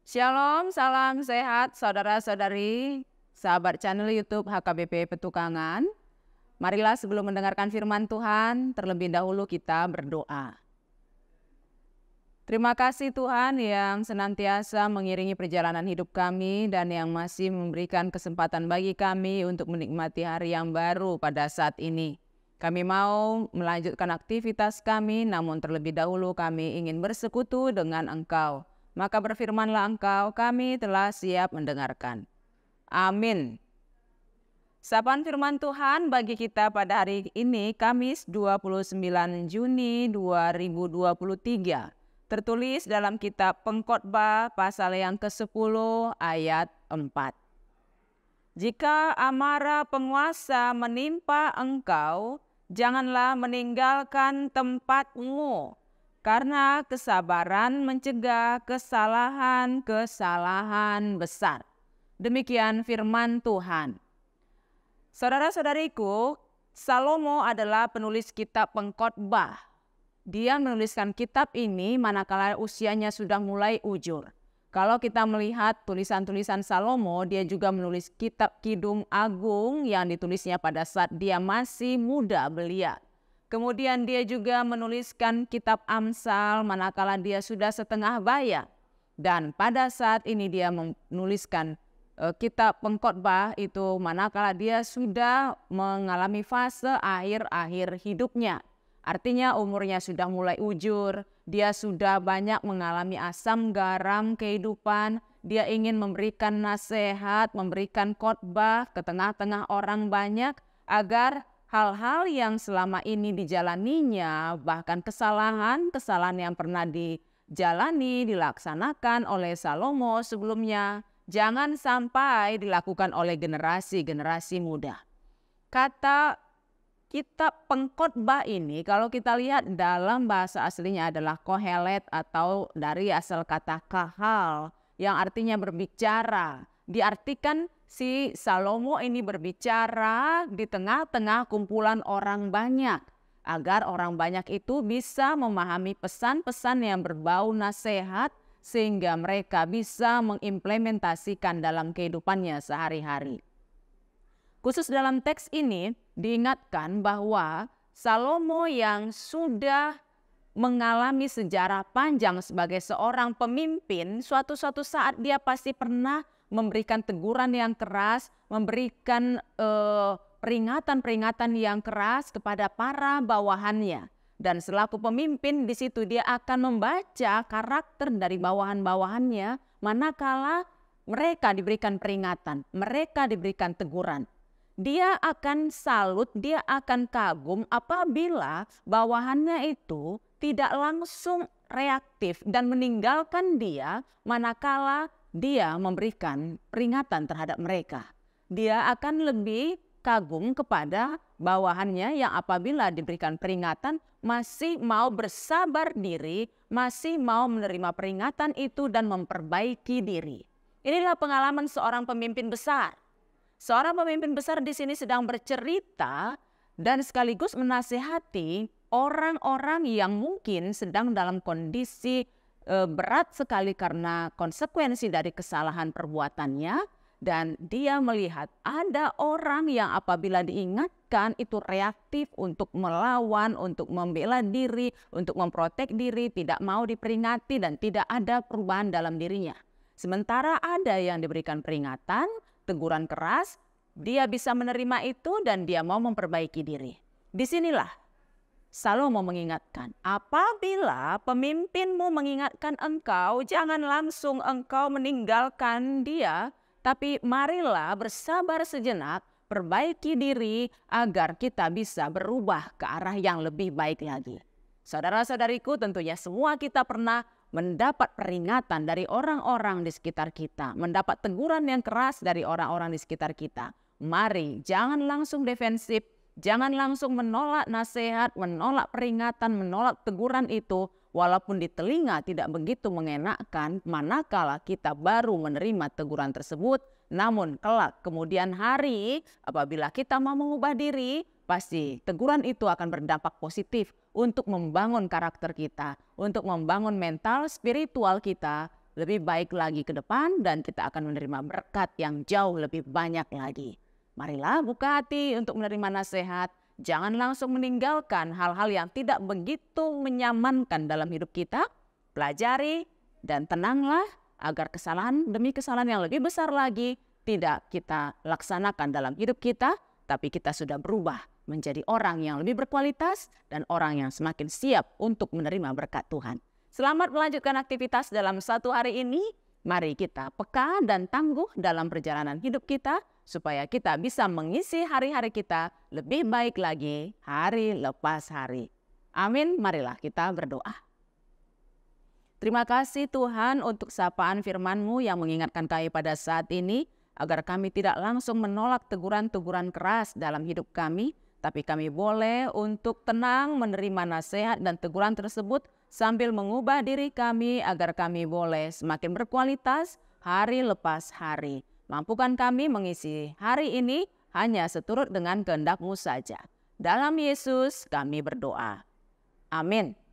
Shalom, salam sehat saudara-saudari, sahabat channel YouTube HKBP Petukangan. Marilah sebelum mendengarkan firman Tuhan, terlebih dahulu kita berdoa. Terima kasih Tuhan yang senantiasa mengiringi perjalanan hidup kami dan yang masih memberikan kesempatan bagi kami untuk menikmati hari yang baru pada saat ini. Kami mau melanjutkan aktivitas kami, namun terlebih dahulu kami ingin bersekutu dengan Engkau. Maka berfirmanlah Engkau, kami telah siap mendengarkan. Amin. Sapaan firman Tuhan bagi kita pada hari ini, Kamis 29 Juni 2023. Tertulis dalam kitab Pengkhotbah pasal yang ke-10 ayat 4. Jika amarah penguasa menimpa engkau, janganlah meninggalkan tempatmu. Karena kesabaran mencegah kesalahan-kesalahan besar. Demikian firman Tuhan. Saudara-saudariku, Salomo adalah penulis kitab Pengkhotbah. Dia menuliskan kitab ini manakala usianya sudah mulai ujur. Kalau kita melihat tulisan-tulisan Salomo, dia juga menulis kitab Kidung Agung yang ditulisnya pada saat dia masih muda belia. Kemudian dia juga menuliskan kitab Amsal manakala dia sudah setengah baya. Dan pada saat ini dia menuliskan kitab Pengkhotbah itu manakala dia sudah mengalami fase akhir-akhir hidupnya. Artinya umurnya sudah mulai ujur, dia sudah banyak mengalami asam garam kehidupan, dia ingin memberikan nasihat, memberikan khotbah ke tengah-tengah orang banyak agar hal-hal yang selama ini dijalaninya, bahkan kesalahan-kesalahan yang pernah dijalani, dilaksanakan oleh Salomo sebelumnya, jangan sampai dilakukan oleh generasi-generasi muda. Kata kitab Pengkhotbah ini kalau kita lihat dalam bahasa aslinya adalah Kohelet atau dari asal kata kahal yang artinya berbicara. Diartikan si Salomo ini berbicara di tengah-tengah kumpulan orang banyak agar orang banyak itu bisa memahami pesan-pesan yang berbau nasihat sehingga mereka bisa mengimplementasikan dalam kehidupannya sehari-hari. Khusus dalam teks ini diingatkan bahwa Salomo yang sudah mengalami sejarah panjang sebagai seorang pemimpin, suatu saat dia pasti pernah memberikan teguran yang keras, memberikan peringatan-peringatan yang keras kepada para bawahannya. Dan selaku pemimpin di situ dia akan membaca karakter dari bawahan-bawahannya manakala mereka diberikan peringatan, mereka diberikan teguran. Dia akan salut, dia akan kagum apabila bawahannya itu tidak langsung reaktif dan meninggalkan dia manakala dia memberikan peringatan terhadap mereka. Dia akan lebih kagum kepada bawahannya yang apabila diberikan peringatan masih mau bersabar diri, masih mau menerima peringatan itu dan memperbaiki diri. Inilah pengalaman seorang pemimpin besar. Seorang pemimpin besar di sini sedang bercerita dan sekaligus menasihati orang-orang yang mungkin sedang dalam kondisi berat sekali karena konsekuensi dari kesalahan perbuatannya. Dan dia melihat ada orang yang apabila diingatkan itu reaktif untuk melawan, untuk membela diri, untuk memprotek diri, tidak mau diperingati dan tidak ada perubahan dalam dirinya. Sementara ada yang diberikan peringatan, teguran keras, dia bisa menerima itu dan dia mau memperbaiki diri. Disinilah Salomo mengingatkan, apabila pemimpinmu mengingatkan engkau, jangan langsung engkau meninggalkan dia, tapi marilah bersabar sejenak, perbaiki diri agar kita bisa berubah ke arah yang lebih baik lagi. Saudara-saudariku, tentunya semua kita pernah mendapat peringatan dari orang-orang di sekitar kita, mendapat teguran yang keras dari orang-orang di sekitar kita. Mari jangan langsung defensif, jangan langsung menolak nasihat, menolak peringatan, menolak teguran itu, walaupun di telinga tidak begitu mengenakkan manakala kita baru menerima teguran tersebut. Namun kelak kemudian hari apabila kita mau mengubah diri, pasti teguran itu akan berdampak positif untuk membangun karakter kita, untuk membangun mental spiritual kita, lebih baik lagi ke depan dan kita akan menerima berkat yang jauh lebih banyak lagi. Marilah buka hati untuk menerima nasihat. Jangan langsung meninggalkan hal-hal yang tidak begitu menyamankan dalam hidup kita. Pelajari dan tenanglah agar kesalahan demi kesalahan yang lebih besar lagi tidak kita laksanakan dalam hidup kita, tapi kita sudah berubah menjadi orang yang lebih berkualitas dan orang yang semakin siap untuk menerima berkat Tuhan. Selamat melanjutkan aktivitas dalam satu hari ini. Mari kita peka dan tangguh dalam perjalanan hidup kita supaya kita bisa mengisi hari-hari kita lebih baik lagi hari lepas hari. Amin. Marilah kita berdoa. Terima kasih Tuhan untuk sapaan firman-Mu yang mengingatkan kami pada saat ini agar kami tidak langsung menolak teguran-teguran keras dalam hidup kami, tapi kami boleh untuk tenang menerima nasihat dan teguran tersebut sambil mengubah diri kami agar kami boleh semakin berkualitas hari lepas hari. Mampukan kami mengisi hari ini hanya seturut dengan kehendak-Mu saja. Dalam Yesus kami berdoa. Amin.